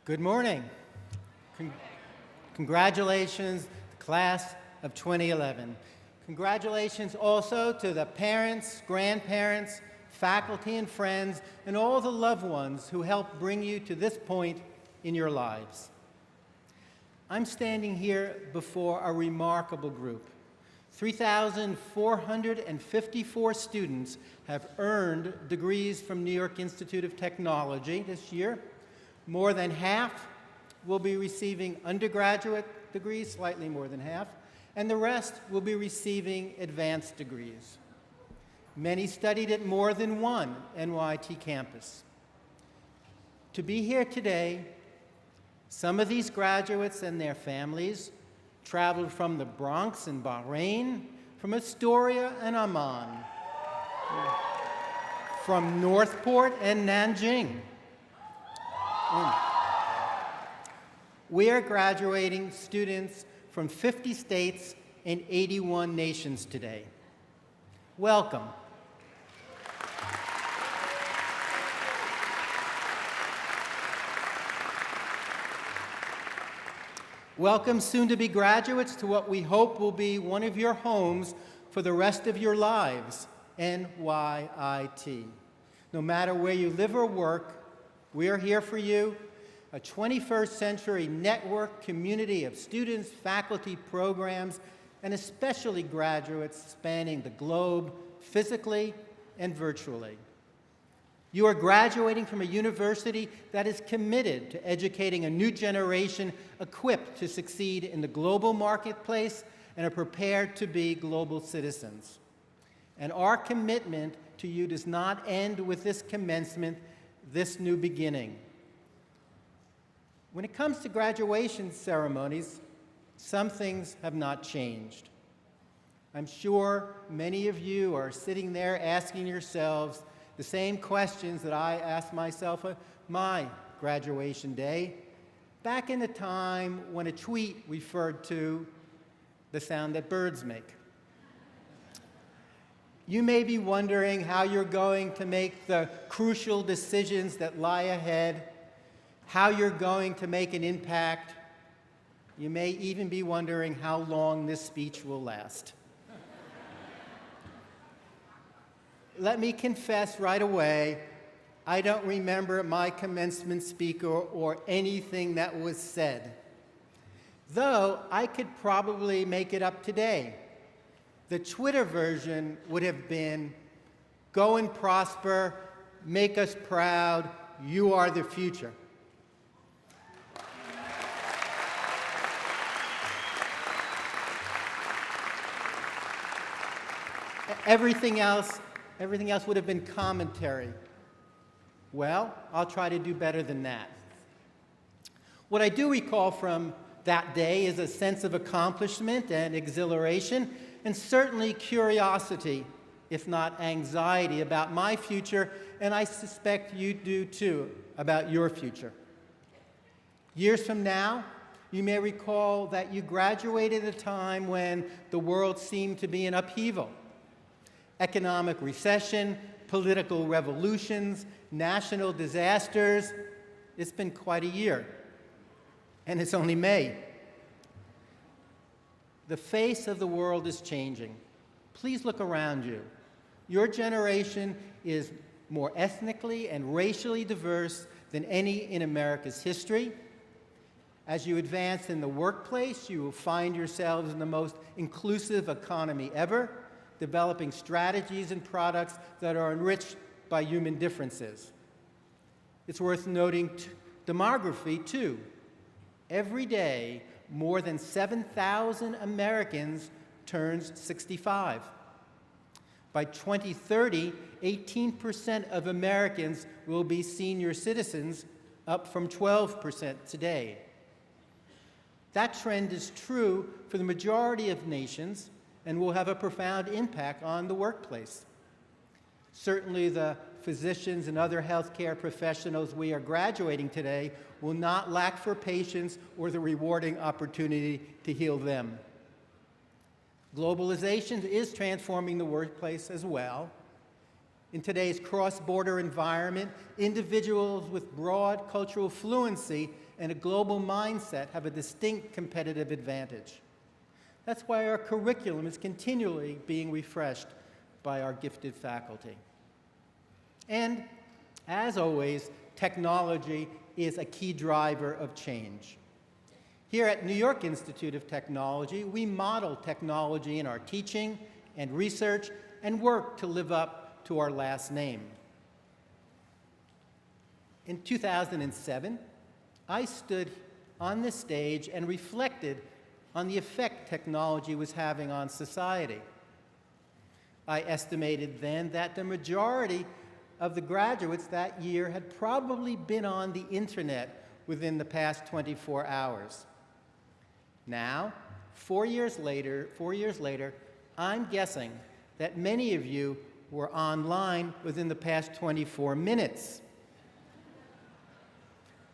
Good morning. Congratulations, the class of 2011. Congratulations also to the parents, grandparents, faculty and friends, and all the loved ones who helped bring you to this point in your lives. I'm standing here before a remarkable group. 3,454 students have earned degrees from New York Institute of Technology this year. More than half will be receiving undergraduate degrees, slightly more than half, and the rest will be receiving advanced degrees. Many studied at more than one NYIT campus. To be here today, some of these graduates and their families traveled from the Bronx and Bahrain, from Astoria and Amman, from Northport and Nanjing. We are graduating students from 50 states and 81 nations today. Welcome. Welcome, soon-to-be graduates, to what we hope will be one of your homes for the rest of your lives, NYIT. No matter where you live or work, we are here for you, a 21st century network community of students, faculty, programs, and especially graduates spanning the globe, physically and virtually. You are graduating from a university that is committed to educating a new generation equipped to succeed in the global marketplace and are prepared to be global citizens. And our commitment to you does not end with this commencement, this new beginning. When it comes to graduation ceremonies, some things have not changed. I'm sure many of you are sitting there asking yourselves the same questions that I asked myself at my graduation day, back in the time when a tweet referred to the sound that birds make. You may be wondering how you're going to make the crucial decisions that lie ahead, how you're going to make an impact. You may even be wondering how long this speech will last. Let me confess right away, I don't remember my commencement speaker or anything that was said, though I could probably make it up today. The Twitter version would have been, "Go and prosper, make us proud, you are the future." Everything else would have been commentary. Well, I'll try to do better than that. What I do recall from that day is a sense of accomplishment and exhilaration, and certainly curiosity, if not anxiety, about my future, and I suspect you do too, about your future. Years from now, you may recall that you graduated at a time when the world seemed to be in upheaval. Economic recession, political revolutions, national disasters. It's been quite a year, and it's only May. The face of the world is changing. Please look around you. Your generation is more ethnically and racially diverse than any in America's history. As you advance in the workplace, you will find yourselves in the most inclusive economy ever, developing strategies and products that are enriched by human differences. It's worth noting demography, too. Every day, more than 7,000 Americans turns 65. By 2030, 18% of Americans will be senior citizens, up from 12% today. That trend is true for the majority of nations and will have a profound impact on the workplace. Certainly, the physicians and other healthcare professionals we are graduating today will not lack for patients or the rewarding opportunity to heal them. Globalization is transforming the workplace as well. In today's cross-border environment, individuals with broad cultural fluency and a global mindset have a distinct competitive advantage. That's why our curriculum is continually being refreshed by our gifted faculty. And, as always, technology is a key driver of change. Here at New York Institute of Technology, we model technology in our teaching and research and work to live up to our last name. In 2007, I stood on this stage and reflected on the effect technology was having on society. I estimated then that the majority of the graduates that year had probably been on the internet within the past 24 hours. Now, 4 years later, I'm guessing that many of you were online within the past 24 minutes.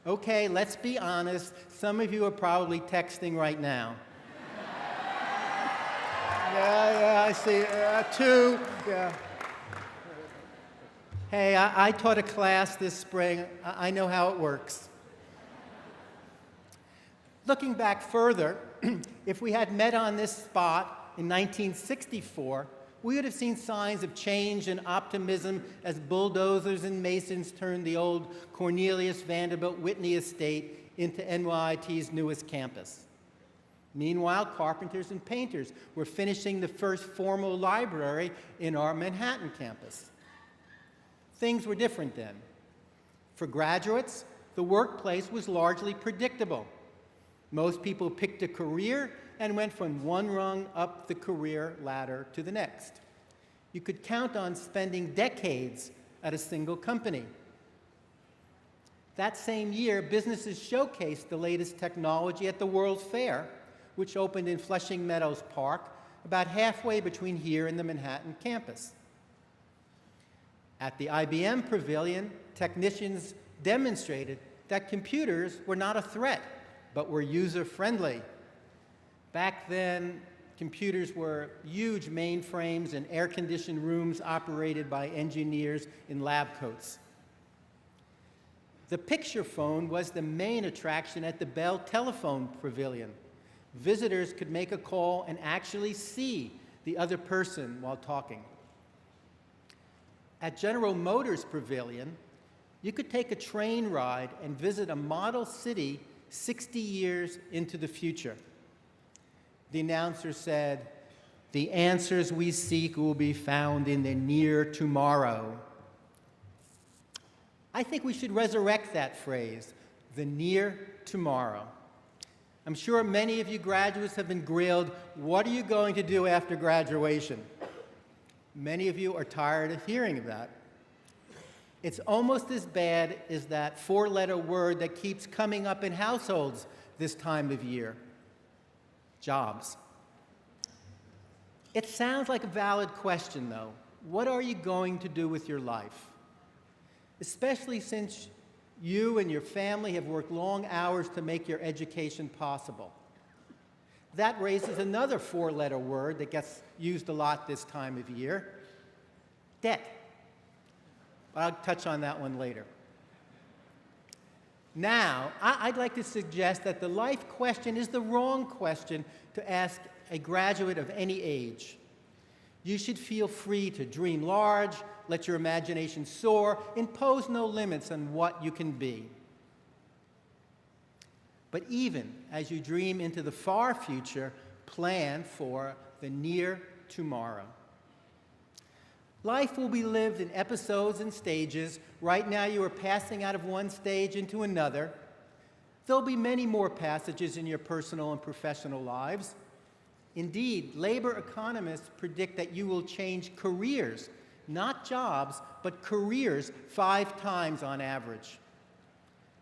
Okay, let's be honest, some of you are probably texting right now. Yeah, I see, 2, yeah. Hey, I taught a class this spring. I know how it works. Looking back further, if we had met on this spot in 1964, we would have seen signs of change and optimism as bulldozers and masons turned the old Cornelius Vanderbilt Whitney estate into NYIT's newest campus. Meanwhile, carpenters and painters were finishing the first formal library in our Manhattan campus. Things were different then. For graduates, the workplace was largely predictable. Most people picked a career and went from one rung up the career ladder to the next. You could count on spending decades at a single company. That same year, businesses showcased the latest technology at the World's Fair, which opened in Flushing Meadows Park, about halfway between here and the Manhattan campus. At the IBM Pavilion, technicians demonstrated that computers were not a threat, but were user-friendly. Back then, computers were huge mainframes and air-conditioned rooms operated by engineers in lab coats. The picture phone was the main attraction at the Bell Telephone Pavilion. Visitors could make a call and actually see the other person while talking. At General Motors Pavilion, you could take a train ride and visit a model city 60 years into the future. The announcer said, "The answers we seek will be found in the near tomorrow." I think we should resurrect that phrase, the near tomorrow. I'm sure many of you graduates have been grilled, what are you going to do after graduation? Many of you are tired of hearing that. It's almost as bad as that 4-letter word that keeps coming up in households this time of year, jobs. It sounds like a valid question, though. What are you going to do with your life? Especially since you and your family have worked long hours to make your education possible. That raises another 4-letter word that gets used a lot this time of year, debt. I'll touch on that one later. Now, I'd like to suggest that the life question is the wrong question to ask a graduate of any age. You should feel free to dream large, let your imagination soar, impose no limits on what you can be. But even as you dream into the far future, plan for the near tomorrow. Life will be lived in episodes and stages. Right now you are passing out of one stage into another. There'll be many more passages in your personal and professional lives. Indeed, labor economists predict that you will change careers, not jobs, but careers 5 times on average.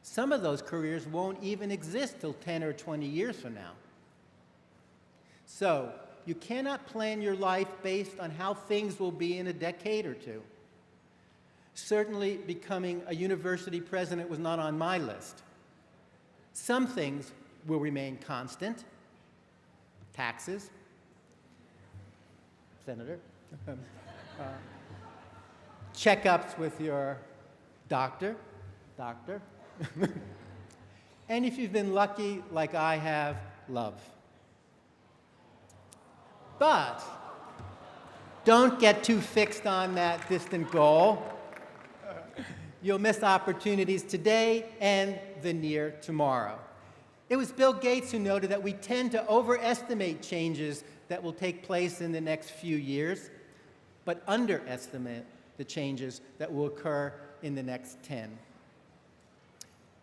Some of those careers won't even exist till 10 or 20 years from now. So, you cannot plan your life based on how things will be in a decade or two. Certainly, becoming a university president was not on my list. Some things will remain constant. Taxes. Senator. Checkups with your doctor. And if you've been lucky, like I have, love. But don't get too fixed on that distant goal. You'll miss opportunities today and the near tomorrow. It was Bill Gates who noted that we tend to overestimate changes that will take place in the next few years, but underestimate the changes that will occur in the next 10.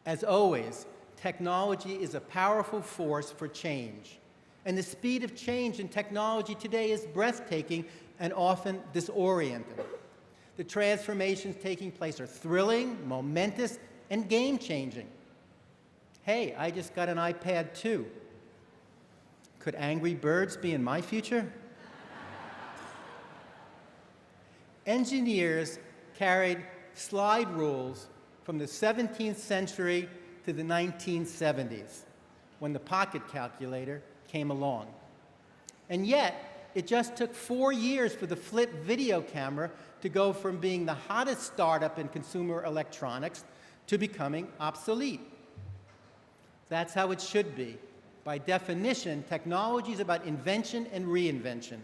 As always, technology is a powerful force for change, and the speed of change in technology today is breathtaking and often disorienting. The transformations taking place are thrilling, momentous, and game-changing. Hey, I just got an iPad too. Could Angry Birds be in my future? Engineers carried slide rules from the 17th century to the 1970s, when the pocket calculator came along. And yet, it just took 4 years for the flip video camera to go from being the hottest startup in consumer electronics to becoming obsolete. That's how it should be. By definition, technology is about invention and reinvention.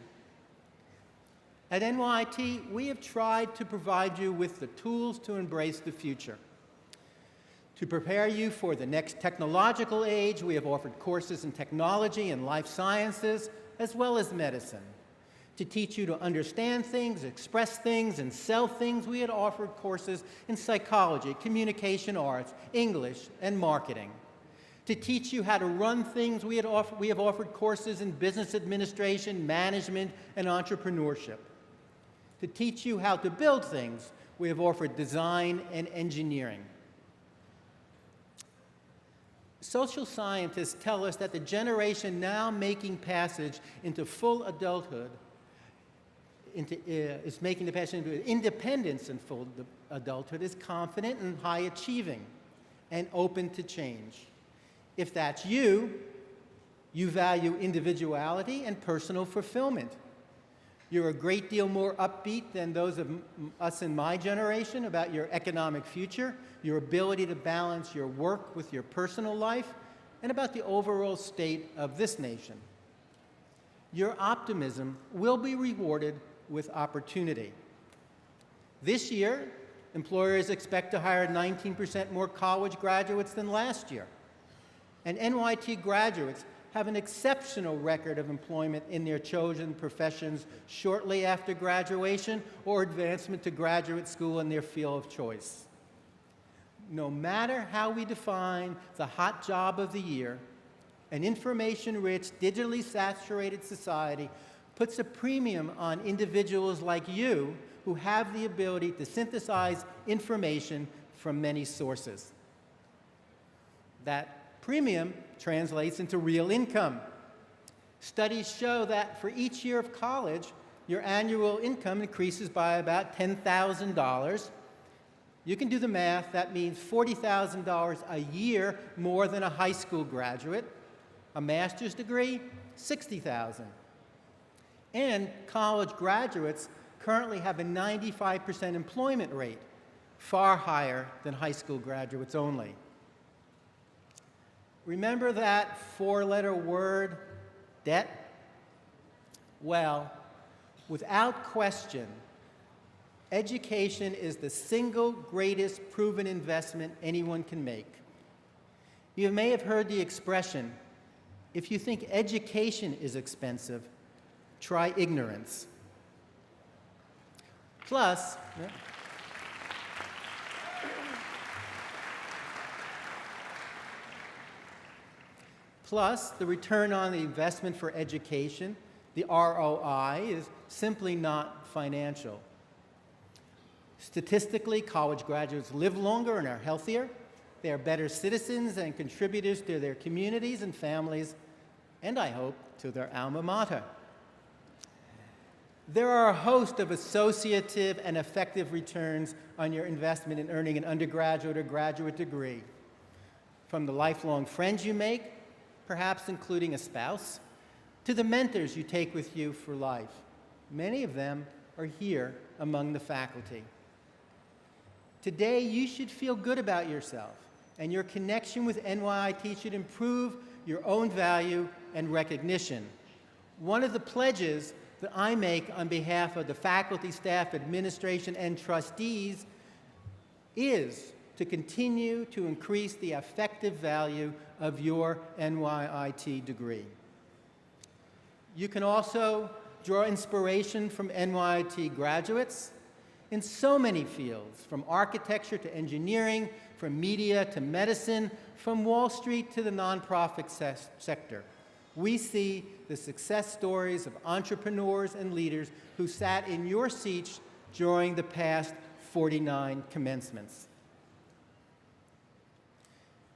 At NYIT, we have tried to provide you with the tools to embrace the future. To prepare you for the next technological age, we have offered courses in technology and life sciences, as well as medicine. To teach you to understand things, express things, and sell things, we had offered courses in psychology, communication arts, English, and marketing. To teach you how to run things, we have offered courses in business administration, management, and entrepreneurship. To teach you how to build things, we have offered design and engineering. Social scientists tell us that the generation now making passage into full adulthood is making the passage into independence in full adulthood is confident and high achieving and open to change. If that's you, you value individuality and personal fulfillment. You're a great deal more upbeat than those of us in my generation about your economic future, your ability to balance your work with your personal life, and about the overall state of this nation. Your optimism will be rewarded with opportunity. This year, employers expect to hire 19% more college graduates than last year. And NYIT graduates have an exceptional record of employment in their chosen professions shortly after graduation or advancement to graduate school in their field of choice. No matter how we define the hot job of the year, an information-rich, digitally saturated society puts a premium on individuals like you who have the ability to synthesize information from many sources. That premium translates into real income. Studies show that for each year of college, your annual income increases by about $10,000. You can do the math. That means $40,000 a year more than a high school graduate. A master's degree, $60,000. And college graduates currently have a 95% employment rate, far higher than high school graduates only. Remember that four-letter word, debt? Well, without question, education is the single greatest proven investment anyone can make. You may have heard the expression, if you think education is expensive, try ignorance. Plus, the return on the investment for education, the ROI, is simply not financial. Statistically, college graduates live longer and are healthier. They are better citizens and contributors to their communities and families, and I hope to their alma mater. There are a host of associative and effective returns on your investment in earning an undergraduate or graduate degree. From the lifelong friends you make, perhaps including a spouse, to the mentors you take with you for life. Many of them are here among the faculty. Today, you should feel good about yourself. and your connection with NYIT should improve your own value and recognition. One of the pledges that I make on behalf of the faculty, staff, administration, and trustees is to continue to increase the effective value of your NYIT degree. You can also draw inspiration from NYIT graduates in so many fields, from architecture to engineering, from media to medicine, from Wall Street to the nonprofit sector. We see the success stories of entrepreneurs and leaders who sat in your seats during the past 49 commencements.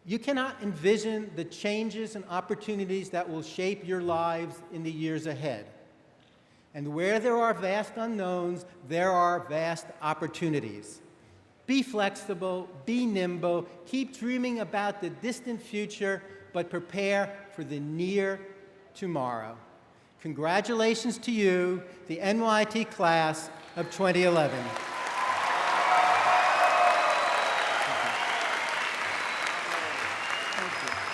You cannot envision the changes and opportunities that will shape your lives in the years ahead. And where there are vast unknowns, there are vast opportunities. Be flexible, be nimble, keep dreaming about the distant future, but prepare for the near tomorrow. Congratulations to you, the NYIT class of 2011. Thank you.